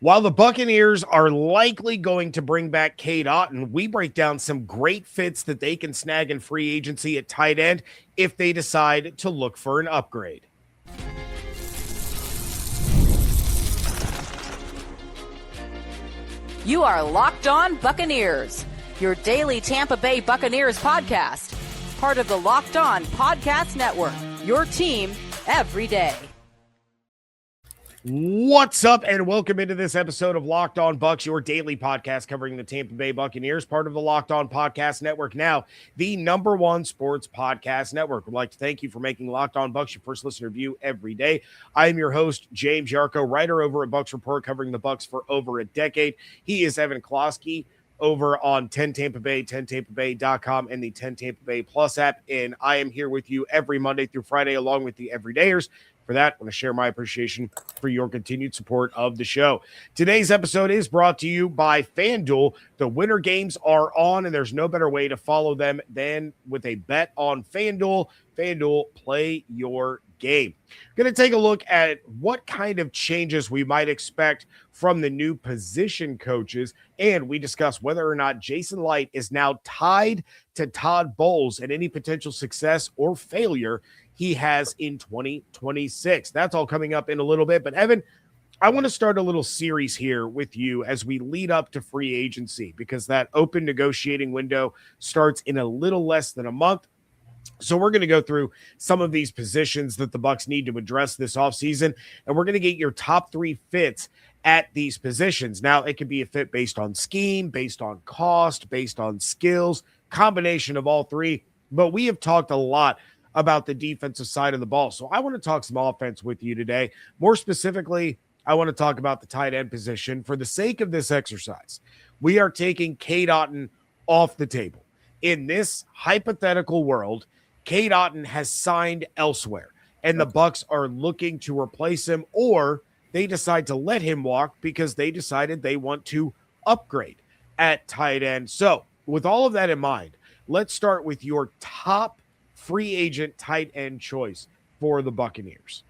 While the Buccaneers are likely going to bring back Cade Otton, we break down some great fits that they can snag in free agency at tight end if they decide to look for an upgrade. You are Locked On Buccaneers, your daily Tampa Bay Buccaneers podcast, part of the Locked On Podcast Network, your team every day. What's up, and welcome into this episode of Locked On Bucs, your daily podcast covering the Tampa Bay Buccaneers, part of the Locked On Podcast Network, now the #1 sports podcast network. We'd like to thank you for making Locked On Bucs your first listener view every day. I am your host, James Yarcho, writer over at Bucs Report, covering the Bucs for over a decade. He is Evan Klosky over on 10 Tampa Bay, 10tampabay.com, and the 10 Tampa Bay Plus app, and I am here with you every Monday through Friday along with the everydayers. For that, I want to share my appreciation for your continued support of the show. Today's episode is brought to you by FanDuel. The winter games are on, and there's no better way to follow them than with a bet on FanDuel. FanDuel, play your game. Going to take a look at what kind of changes we might expect from the new position coaches, and we discuss whether or not Jason Licht is now tied to Todd Bowles and any potential success or failure he has in 2026. That's all coming up in a little bit. But Evan, I want to start a little series here with you as we lead up to free agency, because that open negotiating window starts in a little less than a month. So we're going to go through some of these positions that the Bucs need to address this offseason, and we're going to get your top 3 fits at these positions. Now, it could be a fit based on scheme, based on cost, based on skills, combination of all three. But we have talked a lot about the defensive side of the ball. So I want to talk some offense with you today. More specifically, I want to talk about the tight end position. For the sake of this exercise, we are taking Cade Otton off the table. In this hypothetical world, Cade Otton has signed elsewhere, and the Bucs are looking to replace him, or they decide to let him walk because they decided they want to upgrade at tight end. So with all of that in mind, let's start with your top free agent tight end choice for the Buccaneers.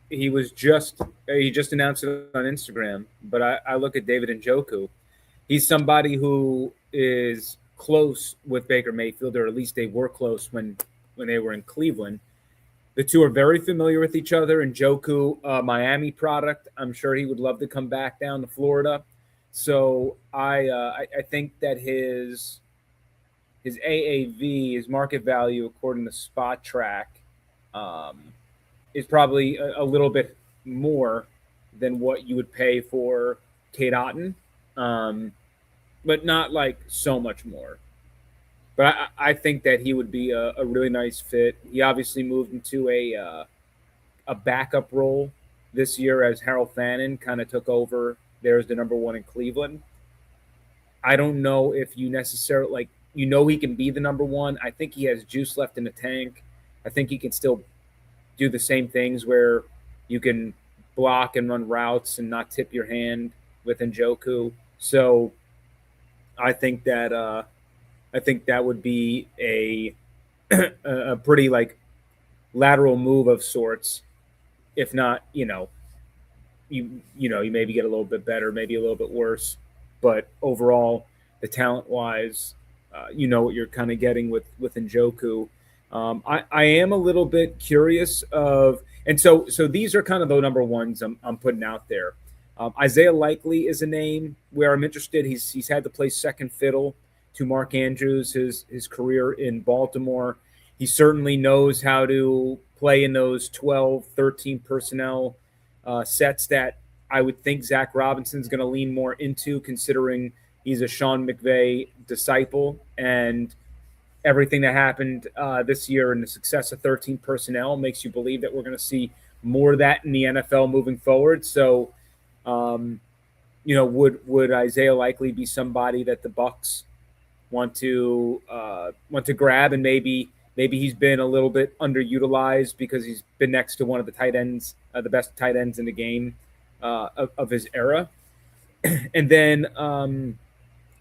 He just announced it on Instagram, but I look at David Njoku. He's somebody who is close with Baker Mayfield, or at least they were close when they were in Cleveland. The two are very familiar with each other. Njoku, Miami product. I'm sure he would love to come back down to Florida. So I think that his AAV, his market value, according to Spot Track, is probably a little bit more than what you would pay for Cade Otton, but not like so much more. But I think that he would be a really nice fit. He obviously moved into a backup role this year as Harold Fannin kind of took over there as the #1 in Cleveland. I don't know if you necessarily he can be the #1. I think he has juice left in the tank. I think he can still do the same things where you can block and run routes and not tip your hand with Njoku. So I think that would be a pretty lateral move of sorts. If not, you maybe get a little bit better, maybe a little bit worse, but overall, the talent-wise, what you're kind of getting with Njoku. I am a little bit curious of, and so these are kind of the #1s I'm putting out there. Isaiah Likely is a name where I'm interested. He's had to play second fiddle to Mark Andrews his career in Baltimore. He certainly knows how to play in those 12, 13 personnel sets that I would think Zach Robinson's going to lean more into, considering he's a Sean McVay disciple, and everything that happened this year and the success of 13 personnel makes you believe that we're going to see more of that in the NFL moving forward. So, would Isaiah Likely be somebody that the Bucs want to grab, and maybe he's been a little bit underutilized because he's been next to one of the tight ends, the best tight ends in the game of his era. And then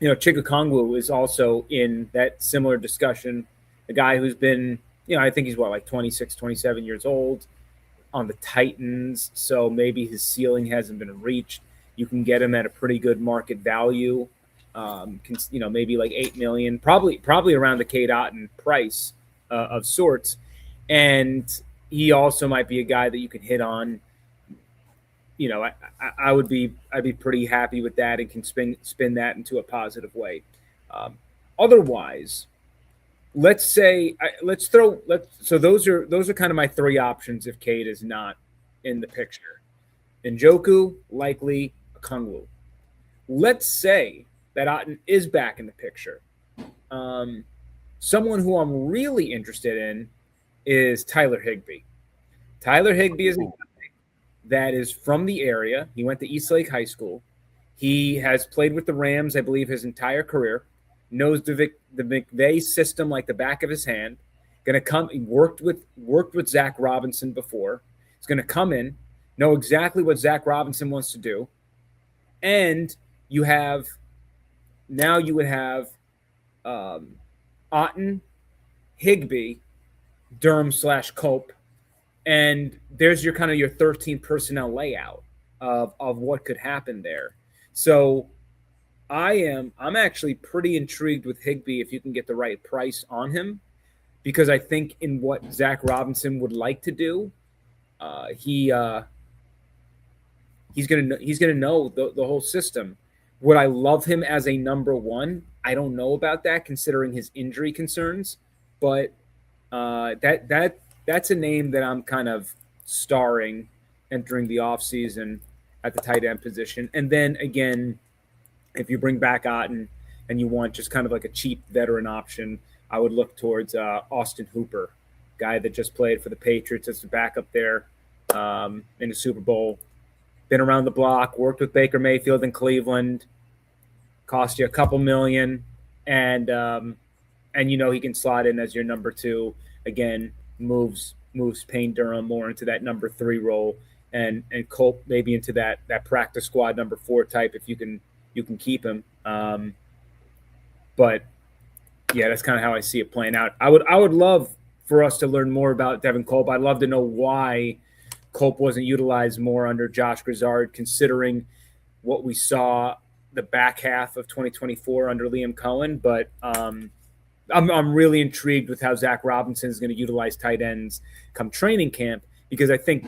Chikokongwu is also in that similar discussion. A guy who's been, I think he's 26, 27 years old. on the Titans, so maybe his ceiling hasn't been reached. You can get him at a pretty good market value. Maybe like $8 million, probably around the Cade Otton price of sorts. And he also might be a guy that you could hit on. I'd be pretty happy with that and can spin that into a positive way. Otherwise, so those are kind of my three options if Cade is not in the picture. Njoku, likely, Kungwu. Let's say that Otton is back in the picture. Someone who I'm really interested in is Tyler Higbee. Tyler Higbee is a guy that is from the area. He went to Eastlake High School. He has played with the Rams, I believe, his entire career. Knows the McVay system like the back of his hand. He worked with Zach Robinson before. He's going to come in, know exactly what Zach Robinson wants to do, and you would have Otton, Higbee, Durham / Cope, and there's your 13 personnel layout of what could happen there. So I'm actually pretty intrigued with Higbee if you can get the right price on him, because I think in what Zach Robinson would like to do, he's gonna know the whole system. Would I love him as a number one? I don't know about that, considering his injury concerns, but that's a name that I'm kind of starring entering the offseason at the tight end position. And then again, if you bring back Otton and you want just kind of like a cheap veteran option, I would look towards Austin Hooper, guy that just played for the Patriots as the backup there in the Super Bowl. Been around the block, worked with Baker Mayfield in Cleveland, cost you a couple million, and he can slot in as your number two. Again, moves Payne Durham more into that number three role, and Colt maybe into that practice squad number four type if you can keep him. But yeah, that's kind of how I see it playing out. I would love for us to learn more about Devin Culp. I'd love to know why Culp wasn't utilized more under Josh Grizzard, considering what we saw the back half of 2024 under Liam Cohen. But I'm really intrigued with how Zach Robinson is going to utilize tight ends come training camp, because I think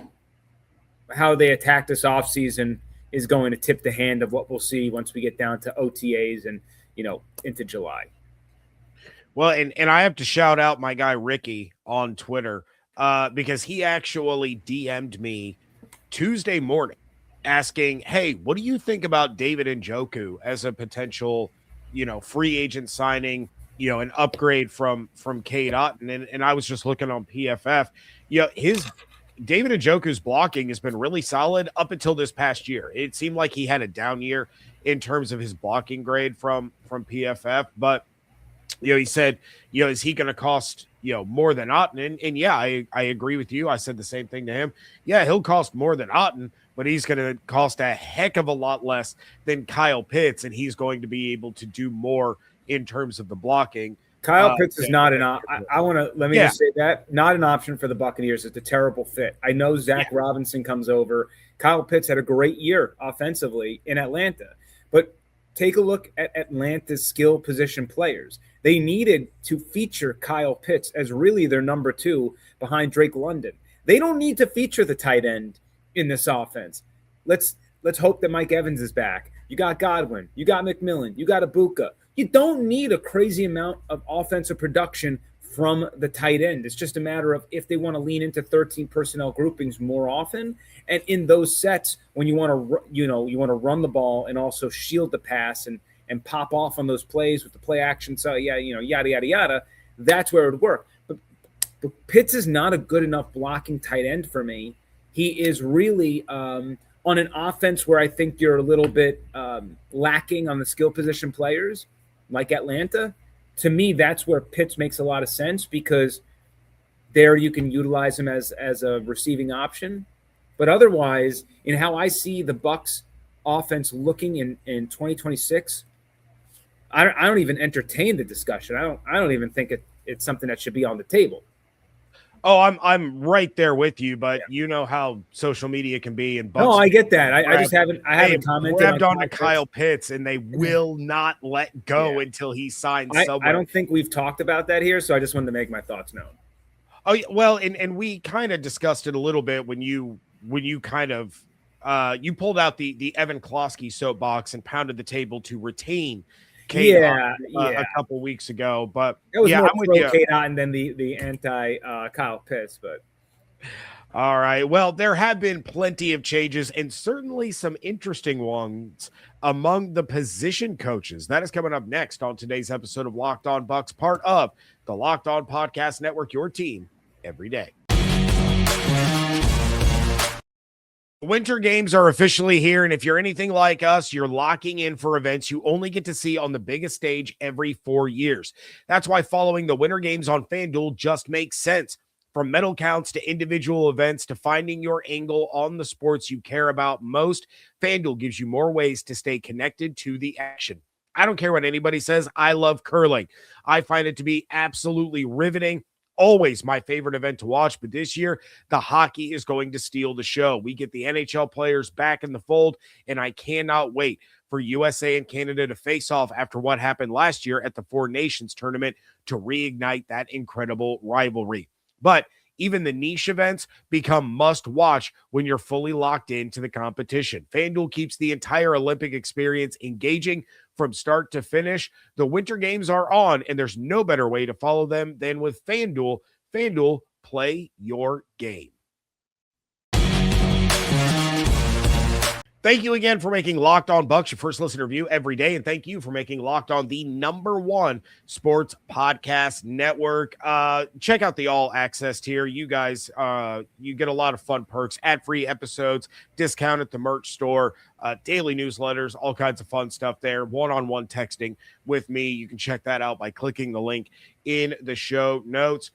how they attack this offseason is going to tip the hand of what we'll see once we get down to OTAs and, into July. Well, and I have to shout out my guy Ricky on Twitter because he actually DM'd me Tuesday morning asking, hey, what do you think about David Njoku as a potential, free agent signing, an upgrade from Cade Otton? And I was just looking on PFF. His David Njoku's blocking has been really solid up until this past year. It seemed like he had a down year in terms of his blocking grade from PFF, but he said, is he going to cost, more than Otton? And yeah, I agree with you. I said the same thing to him. Yeah, he'll cost more than Otton, but he's going to cost a heck of a lot less than Kyle Pitts, and he's going to be able to do more in terms of the blocking. Kyle Pitts is not an option. I want to just say that not an option for the Buccaneers. It's a terrible fit. I know Zach Robinson comes over. Kyle Pitts had a great year offensively in Atlanta, but take a look at Atlanta's skill position players. They needed to feature Kyle Pitts as really their number two behind Drake London. They don't need to feature the tight end in this offense. Let's hope that Mike Evans is back. You got Godwin. You got McMillan. You got Ibuka. You don't need a crazy amount of offensive production from the tight end. It's just a matter of if they want to lean into 13 personnel groupings more often. And in those sets, when you want to run the ball and also shield the pass and pop off on those plays with the play action. So yada, yada, yada. That's where it would work. But Pitts is not a good enough blocking tight end for me. He is really on an offense where I think you're a little bit lacking on the skill position players like Atlanta. To me, that's where Pitts makes a lot of sense, because there you can utilize him as a receiving option. But otherwise, in how I see the Bucs offense looking in 2026, I don't even entertain the discussion. I don't even think it's something that should be on the table. Oh, I'm right there with you, but you know how social media can be, and No, Bucks I get that. I grabbed- just haven't commented grabbed on onto Kyle Pitts, and they will not let go until he signs somewhere. I don't think we've talked about that here, so I just wanted to make my thoughts known. Oh, yeah, well, and we kind of discussed it a little bit when you kind of you pulled out the Evan Klosky soapbox and pounded the table to retain Kate a couple weeks ago. But that was more I'm with pro you. Kate Otten than the anti Kyle Pitts. But all right, well, there have been plenty of changes and certainly some interesting ones among the position coaches. That is coming up next on today's episode of Locked On Bucs, part of the Locked On Podcast Network, your team every day. Winter games are officially here, and if you're anything like us, you're locking in for events you only get to see on the biggest stage every 4 years. That's why following the Winter Games on FanDuel just makes sense. From medal counts to individual events to finding your angle on the sports you care about most, FanDuel gives you more ways to stay connected to the action. I don't care what anybody says. I love curling. I find it to be absolutely riveting. Always my favorite event to watch, but this year, the hockey is going to steal the show. We get the NHL players back in the fold, and I cannot wait for USA and Canada to face off after what happened last year at the Four Nations tournament to reignite that incredible rivalry. But even the niche events become must watch when you're fully locked into the competition. FanDuel keeps the entire Olympic experience engaging from start to finish. The Winter Games are on, and there's no better way to follow them than with FanDuel. FanDuel, play your game. Thank you again for making Locked On Bucs your first listen review every day, and thank you for making Locked On the #1 sports podcast network. Check out the all access tier. You guys, you get a lot of fun perks, ad-free episodes, discount at the merch store, daily newsletters, all kinds of fun stuff there. One-on-one texting with me. You can check that out by clicking the link in the show notes.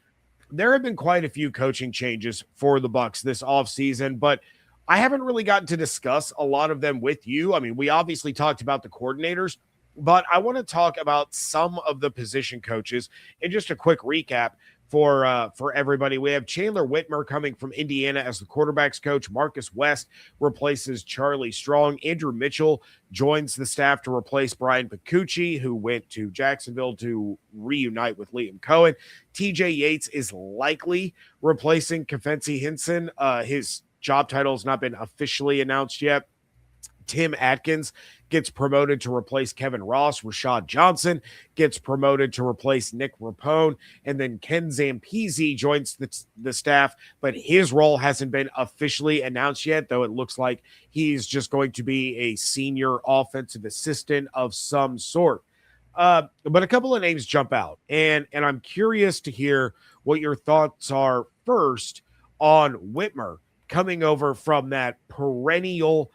There have been quite a few coaching changes for the Bucs this offseason, but I haven't really gotten to discuss a lot of them with you. I mean, we obviously talked about the coordinators, but I want to talk about some of the position coaches. And just a quick recap for everybody. We have Chandler Whitmer coming from Indiana as the quarterback's coach. Marcus West replaces Charlie Strong. Andrew Mitchell joins the staff to replace Brian Picucci, who went to Jacksonville to reunite with Liam Cohen. TJ Yates is likely replacing Kefensi Hinson. His job title has not been officially announced yet. Tim Atkins gets promoted to replace Kevin Ross. Rashad Johnson gets promoted to replace Nick Rapone. And then Ken Zampese joins the staff, but his role hasn't been officially announced yet, though it looks like he's just going to be a senior offensive assistant of some sort. But a couple of names jump out, and I'm curious to hear what your thoughts are first on Whitmer coming over from that perennial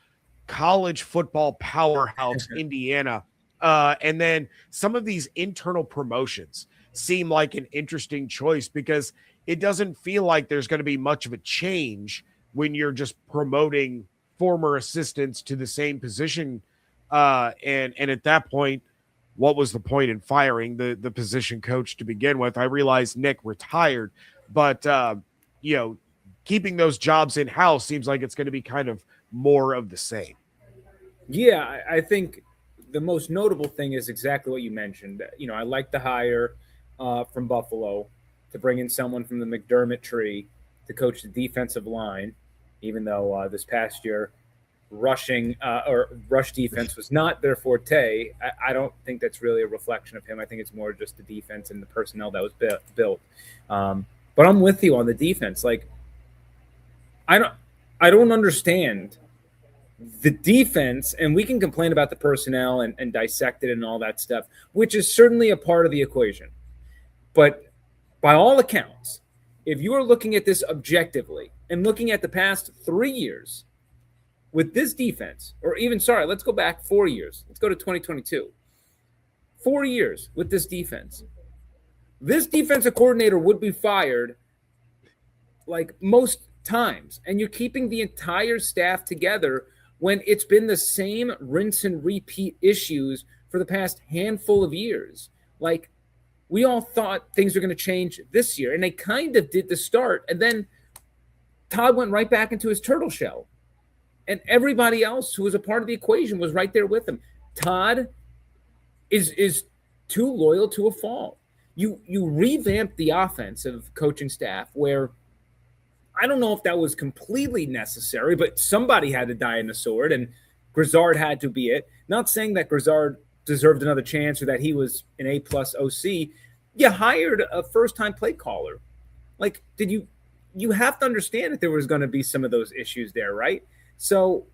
college football powerhouse, Indiana. And then some of these internal promotions seem like an interesting choice because it doesn't feel like there's going to be much of a change when you're just promoting former assistants to the same position. And at that point, what was the point in firing the position coach to begin with? I realize Nick retired, but, keeping those jobs in-house seems like it's going to be kind of more of the same. Yeah, I think the most notable thing is exactly what you mentioned. I like the hire from Buffalo to bring in someone from the McDermott tree to coach the defensive line, even though this past year rush defense was not their forte. I don't think that's really a reflection of him. I think it's more just the defense and the personnel that was built. But I'm with you on the defense. Like, I don't understand the defense, and we can complain about the personnel and dissect it and all that stuff, which is certainly a part of the equation. But by all accounts, if you are looking at this objectively and looking at the past 3 years with this defense, or even, let's go back 4 years. Let's go to 2022. 4 years with this defense. This defensive coordinator would be fired like most times, and you're keeping the entire staff together when it's been the same rinse and repeat issues for the past handful of years. Like, we all thought things were going to change this year, and they kind of did to start. And then Todd went right back into his turtle shell, and everybody else who was a part of the equation was right there with him. Todd is too loyal to a fault. You revamped the offensive coaching staff, where I don't know if that was completely necessary, but somebody had to die in the sword, and Grizzard had to be it. Not saying that Grizzard deserved another chance or that he was an A-plus OC. You hired a first-time play caller. Like, you have to understand that there was going to be some of those issues there, right? So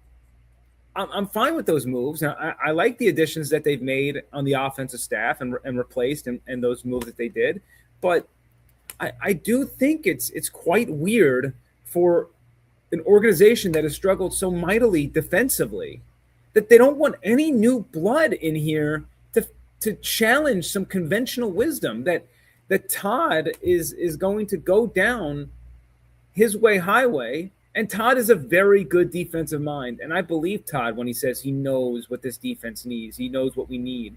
I'm fine with those moves. I like the additions that they've made on the offensive staff and replaced and those moves that they did. But I do think it's quite weird for an organization that has struggled so mightily defensively that they don't want any new blood in here to challenge some conventional wisdom that Todd is going to go down his way, highway. And Todd is a very good defensive mind. And I believe Todd when he says he knows what this defense needs. He knows what we need.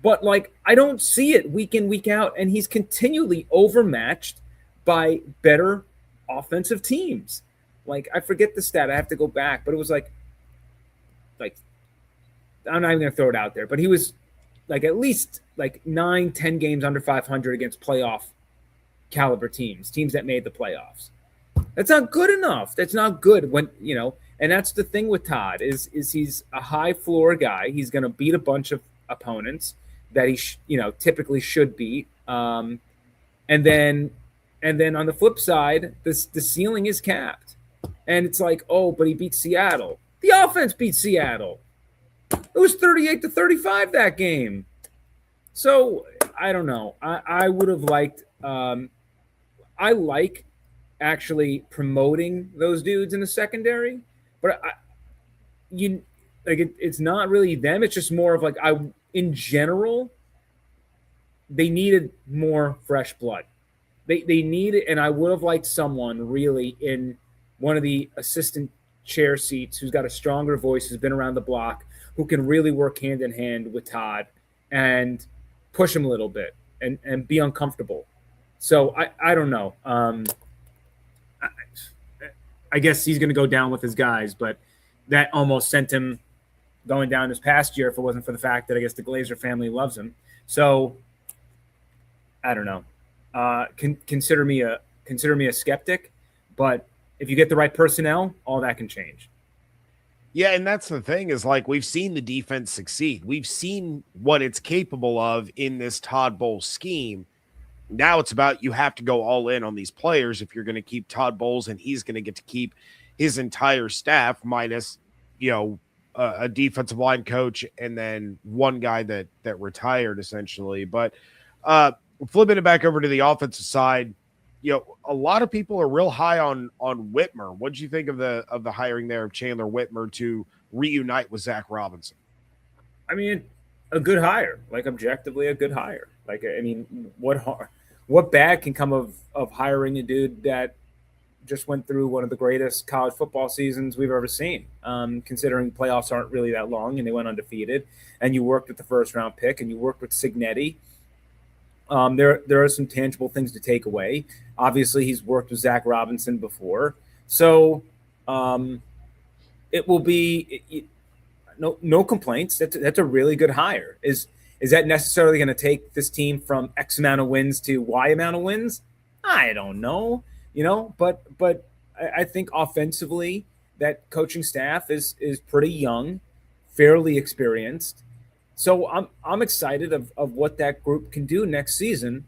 But, like, I don't see it week in, week out. And he's continually overmatched by better offensive teams. Like, I forget the stat. I have to go back. But it was like I'm not even going to throw it out there. But he was, like, at least, 9-10 games under 500 against playoff caliber teams that made the playoffs. That's not good enough. That's not good when, and that's the thing with Todd is he's a high floor guy. He's going to beat a bunch of opponents that he, typically should beat. And then on the flip side, the ceiling is capped. And it's like, oh, but he beat Seattle. The offense beat Seattle. It was 38-35 that game. So I don't know. I would have liked, I like actually promoting those dudes in the secondary, but it's not really them. It's just more of in general, they needed more fresh blood. They needed, and I would have liked someone really in one of the assistant chair seats who's got a stronger voice, who's been around the block, who can really work hand in hand with Todd and push him a little bit and be uncomfortable. So I don't know. I guess he's going to go down with his guys, but that almost sent him going down this past year if it wasn't for the fact that I guess the Glazer family loves him. So I don't know. Consider me a skeptic, but if you get the right personnel, all that can change. Yeah, and that's the thing is we've seen the defense succeed. We've seen what it's capable of in this Todd Bowles scheme. Now it's about you have to go all in on these players if you're going to keep Todd Bowles, and he's going to get to keep his entire staff minus, a defensive line coach and then one guy that retired essentially. But flipping it back over to the offensive side, a lot of people are real high on Whitmer. What did you think of the hiring there of Chandler Whitmer to reunite with Zach Robinson? I mean, a good hire, objectively a good hire. What bad can come of hiring a dude that just went through one of the greatest college football seasons we've ever seen, considering playoffs aren't really that long and they went undefeated, and you worked with the first round pick and you worked with Cignetti. There are some tangible things to take away. Obviously, he's worked with Zach Robinson before. So it will be no complaints. That's a really good hire. Is that necessarily going to take this team from X amount of wins to Y amount of wins? I don't know, but I think offensively that coaching staff is pretty young, fairly experienced. So I'm excited of what that group can do next season.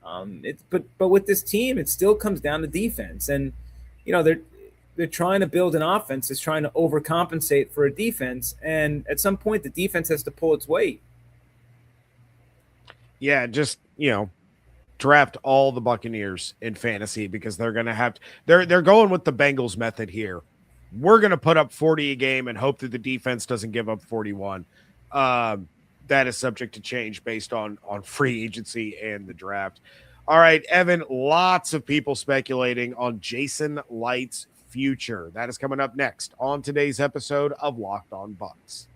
But with this team, it still comes down to defense, and they're trying to build an offense that's trying to overcompensate for a defense, and at some point the defense has to pull its weight. Yeah, just, draft all the Buccaneers in fantasy because they're going to have to, they're going with the Bengals method here. We're going to put up 40 a game and hope that the defense doesn't give up 41. That is subject to change based on free agency and the draft. All right, Evan, lots of people speculating on Jason Licht's future. That is coming up next on today's episode of Locked On Bucs.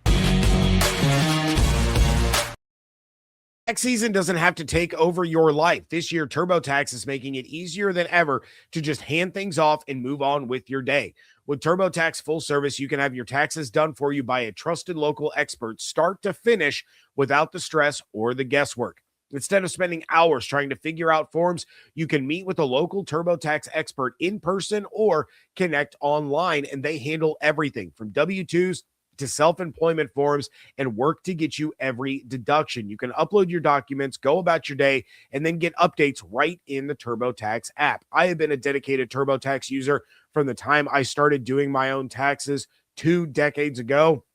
Tax season doesn't have to take over your life. This year, TurboTax is making it easier than ever to just hand things off and move on with your day. With TurboTax full service, you can have your taxes done for you by a trusted local expert, start to finish, without the stress or the guesswork. Instead of spending hours trying to figure out forms, you can meet with a local TurboTax expert in person or connect online, and they handle everything from W-2s to self-employment forms and work to get you every deduction. You can upload your documents, go about your day, and then get updates right in the TurboTax app. I have been a dedicated TurboTax user from the time I started doing my own taxes 2 decades ago.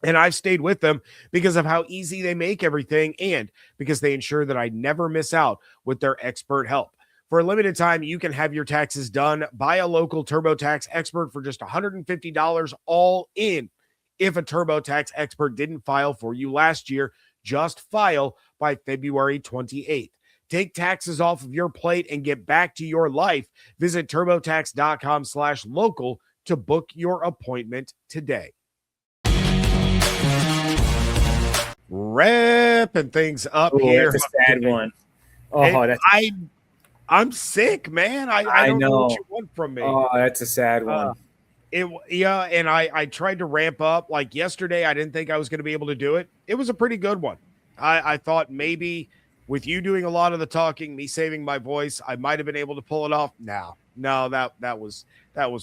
And I've stayed with them because of how easy they make everything and because they ensure that I never miss out with their expert help. For a limited time, you can have your taxes done by a local TurboTax expert for just $150 all in. If a TurboTax expert didn't file for you last year, just file by February 28th. Take taxes off of your plate and get back to your life. Visit TurboTax.com/local to book your appointment today. Wrapping things up here. That's a sad one. Oh, I'm sick, man. I don't know what you want from me. Oh, that's a sad one. And I tried to ramp up. Like yesterday, I didn't think I was going to be able to do it. It was a pretty good one. I thought maybe with you doing a lot of the talking, me saving my voice, I might have been able to pull it off. No, that was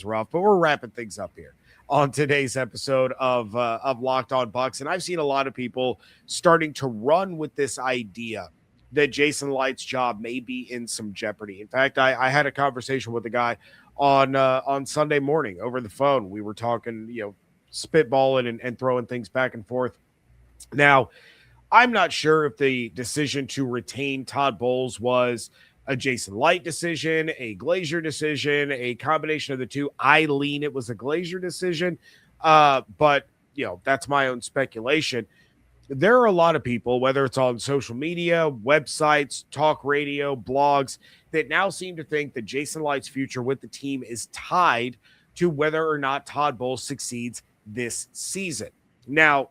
rough. But we're wrapping things up here on today's episode of Locked On Bucs, and I've seen a lot of people starting to run with this idea that Jason Licht's job may be in some jeopardy. In fact, I had a conversation with a guy on Sunday morning over the phone. We were talking, spitballing and throwing things back and forth. Now, I'm not sure if the decision to retain Todd Bowles was a Jason Licht decision, a Glazier decision, a combination of the two. I lean it was a Glazier decision, but that's my own speculation. There are a lot of people, whether it's on social media, websites, talk radio, blogs, that now seem to think that Jason Licht's future with the team is tied to whether or not Todd Bowles succeeds this season. Now,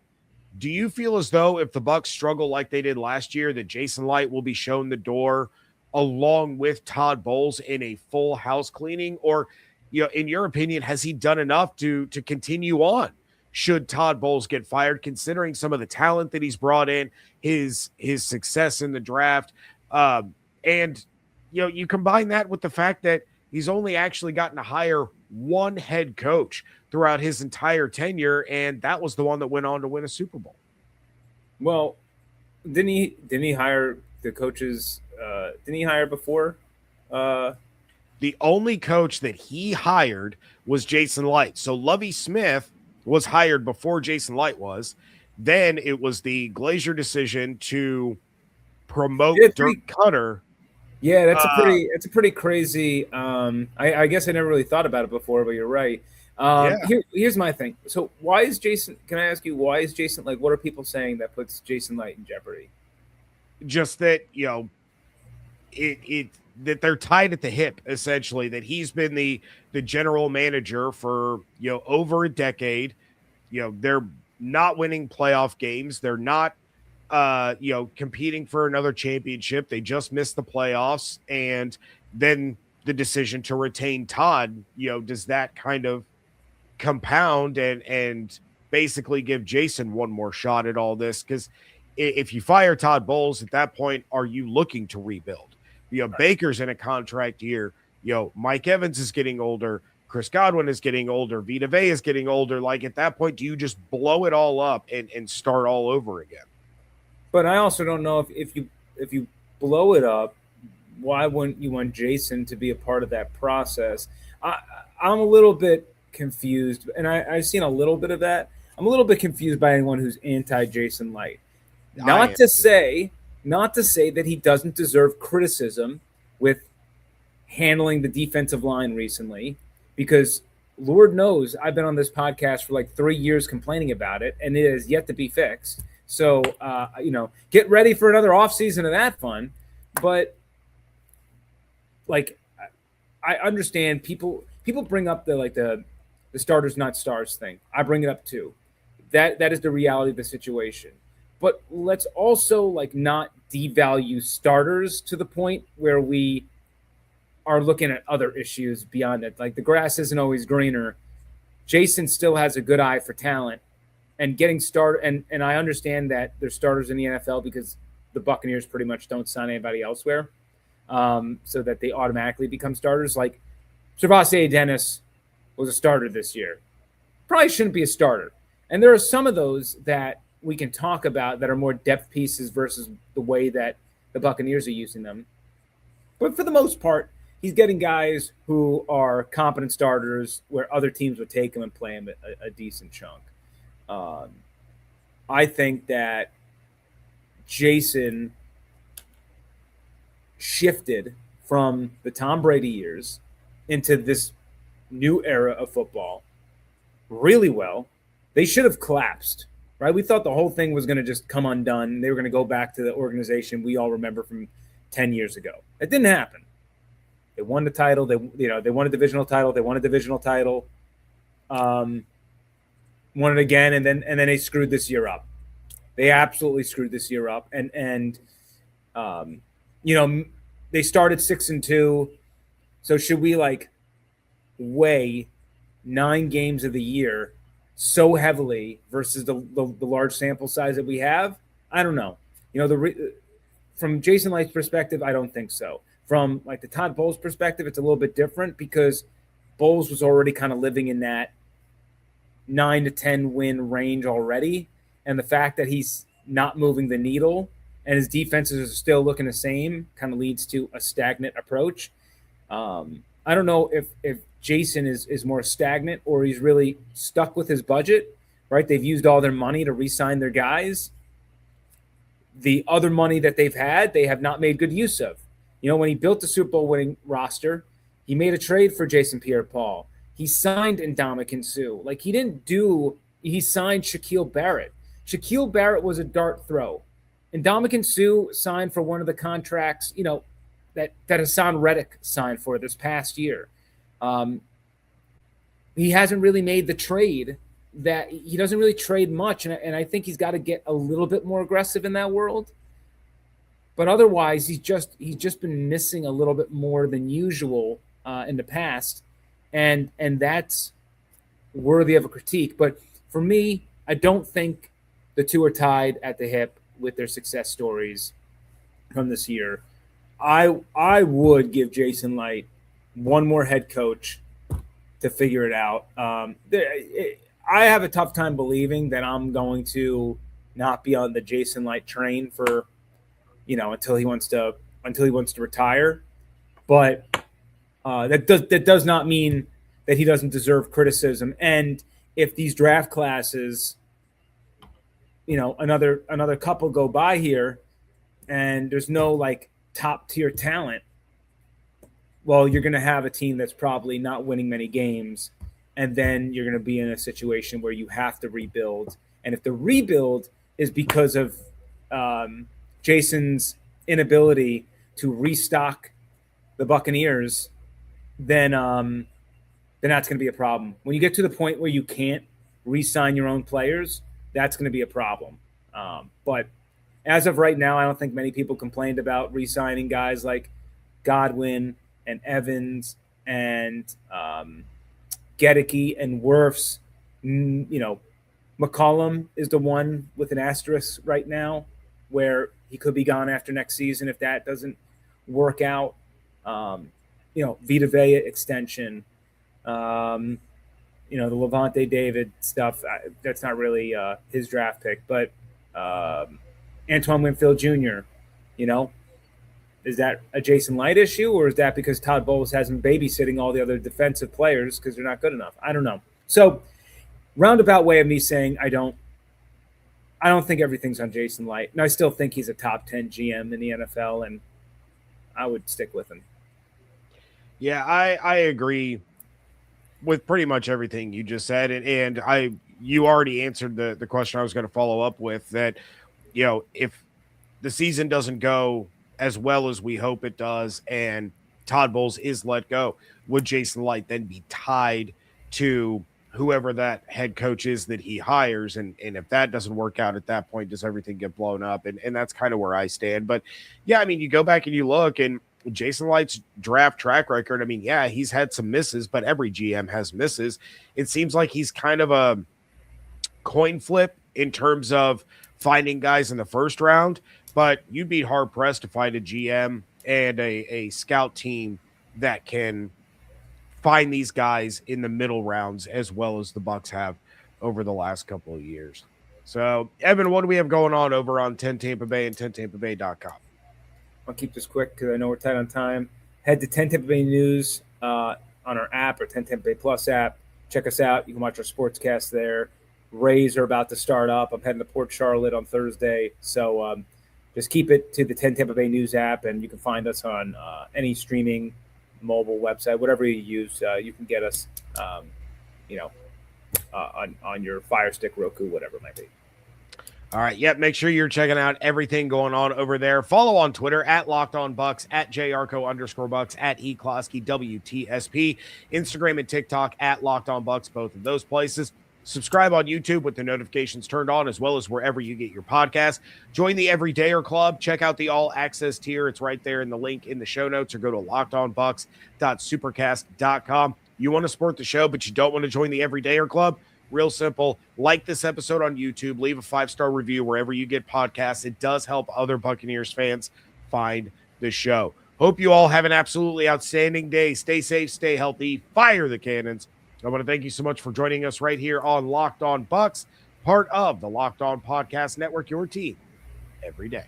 do you feel as though if the Bucs struggle like they did last year, that Jason Licht will be shown the door along with Todd Bowles in a full house cleaning? Or, in your opinion, has he done enough to continue on should Todd Bowles get fired, considering some of the talent that he's brought in, his success in the draft? And you combine that with the fact that he's only actually gotten to hire one head coach throughout his entire tenure, and that was the one that went on to win a Super Bowl. Well, didn't he hire the coaches? Didn't he hire before? The only coach that he hired was Jason Licht. So Lovie Smith was hired before Jason Licht was. Then it was the Glazier decision to promote Dirk Cutter. Yeah, that's a pretty crazy. I guess I never really thought about it before, but you're right. Here's my thing. So why is Jason? Can I ask you why is Jason Licht? What are people saying that puts Jason Licht in jeopardy? Just that that they're tied at the hip, essentially. That he's been the general manager for over a decade. They're not winning playoff games. They're not competing for another championship. They just missed the playoffs, and then the decision to retain Todd, does that kind of compound and basically give Jason one more shot at all this? Because if you fire Todd Bowles at that point, are you looking to rebuild? Baker's in a contract year. Mike Evans is getting older. Chris Godwin is getting older. Vita Vea is getting older. Like, at that point, do you just blow it all up and start all over again? But I also don't know if you blow it up, why wouldn't you want Jason to be a part of that process? I'm a little bit confused, and I've seen a little bit of that. I'm a little bit confused by anyone who's anti-Jason Licht. Not to say that he doesn't deserve criticism with handling the defensive line recently, because Lord knows I've been on this podcast for like 3 years complaining about it, and it is yet to be fixed. So, get ready for another offseason of that fun. But, I understand people bring up the starters not stars thing. I bring it up too. That is the reality of the situation. But let's also not devalue starters to the point where we are looking at other issues beyond it. Like the grass isn't always greener. Jason still has a good eye for talent and getting started. And I understand that there's starters in the NFL because the Buccaneers pretty much don't sign anybody elsewhere, so that they automatically become starters. Like Gervais Dennis was a starter this year. Probably shouldn't be a starter. And there are some of those that we can talk about that are more depth pieces versus the way that the Buccaneers are using them. But for the most part, he's getting guys who are competent starters where other teams would take him and play him a decent chunk. I think that Jason shifted from the Tom Brady years into this new era of football really well. They should have collapsed, right? We thought the whole thing was going to just come undone. They were going to go back to the organization we all remember from 10 years ago. It didn't happen. They won the title. They won a divisional title. They won a divisional title. Won it again, and then they screwed this year up. They absolutely screwed this year up. And they started 6-2. So should we weigh 9 games of the year so heavily versus the large sample size that we have? I don't know. From Jason Light's perspective, I don't think so. From the Todd Bowles perspective, it's a little bit different because Bowles was already kind of living in that 9 to 10 win range already. And the fact that he's not moving the needle and his defenses are still looking the same kind of leads to a stagnant approach. I don't know if Jason is more stagnant or he's really stuck with his budget, right? They've used all their money to re-sign their guys. The other money that they've had, they have not made good use of. When he built the Super Bowl winning roster, he made a trade for Jason Pierre-Paul. He signed Ndamukong Suh. He signed Shaquille Barrett. Shaquille Barrett was a dart throw. Ndamukong Suh signed for one of the contracts, that Hassan Reddick signed for this past year. He hasn't really made the trade. That he doesn't really trade much, and I think he's got to get a little bit more aggressive in that world. But otherwise, he's just been missing a little bit more than usual in the past, and that's worthy of a critique. But for me, I don't think the two are tied at the hip with their success stories from this year. I would give Jason Licht one more head coach to figure it out. I have a tough time believing that I'm going to not be on the Jason Licht train for, until he wants to retire. But that does not mean that he doesn't deserve criticism. And if these draft classes, another couple go by here, and there's no top tier talent, well, you're going to have a team that's probably not winning many games. And then you're going to be in a situation where you have to rebuild. And if the rebuild is because of Jason's inability to restock the Buccaneers, then that's going to be a problem. When you get to the point where you can't re-sign your own players, that's going to be a problem. But as of right now, I don't think many people complained about re-signing guys like Godwin and Evans and Gedeke and Wirfs. McCollum is the one with an asterisk right now where he could be gone after next season if that doesn't work out. Vita Vea extension, the Levante David stuff, that's not really his draft pick, but Antoine Winfield Jr., is that a Jason Licht issue, or is that because Todd Bowles has him babysitting all the other defensive players because they're not good enough? I don't know. So, roundabout way of me saying I don't think everything's on Jason Licht, and I still think he's a top 10 GM in the NFL, and I would stick with him. Yeah, I agree with pretty much everything you just said, and you already answered the question I was going to follow up with, that if the season doesn't go as well as we hope it does, and Todd Bowles is let go, would Jason Licht then be tied to whoever that head coach is that he hires. And if that doesn't work out at that point, does everything get blown up? And that's kind of where I stand. But yeah, I mean, you go back and you look, and Jason Licht's draft track record, I mean, yeah, he's had some misses, but every GM has misses. It seems like he's kind of a coin flip in terms of finding guys in the first round, but you'd be hard pressed to find a GM and a scout team that can find these guys in the middle rounds as well as the Bucs have over the last couple of years. So, Evan, what do we have going on over on 10 Tampa Bay and 10tampabay.com? I'll keep this quick because I know we're tight on time. Head to 10 Tampa Bay News on our app or 10 Tampa Bay Plus app. Check us out. You can watch our sportscast there. Rays are about to start up. I'm heading to Port Charlotte on Thursday. So just keep it to the 10 Tampa Bay News app, and you can find us on any streaming mobile website, whatever you use. You can get us, on your Fire Stick, Roku, whatever it might be. All right. Yep. Make sure you're checking out everything going on over there. Follow on Twitter at Locked On Bucs, at Yarcho_Bucs, at eCloskey WTSP, Instagram and TikTok at Locked On Bucs, both of those places. Subscribe on YouTube with the notifications turned on, as well as wherever you get your podcast. Join the Everydayer Club. Check out the All Access tier. It's right there in the link in the show notes, or go to lockedonbucs.supercast.com. You want to support the show, but you don't want to join the Everydayer Club? Real simple. Like this episode on YouTube. Leave a 5-star review wherever you get podcasts. It does help other Buccaneers fans find the show. Hope you all have an absolutely outstanding day. Stay safe, stay healthy, fire the cannons. I want to thank you so much for joining us right here on Locked On Bucs, part of the Locked On Podcast Network, your team every day.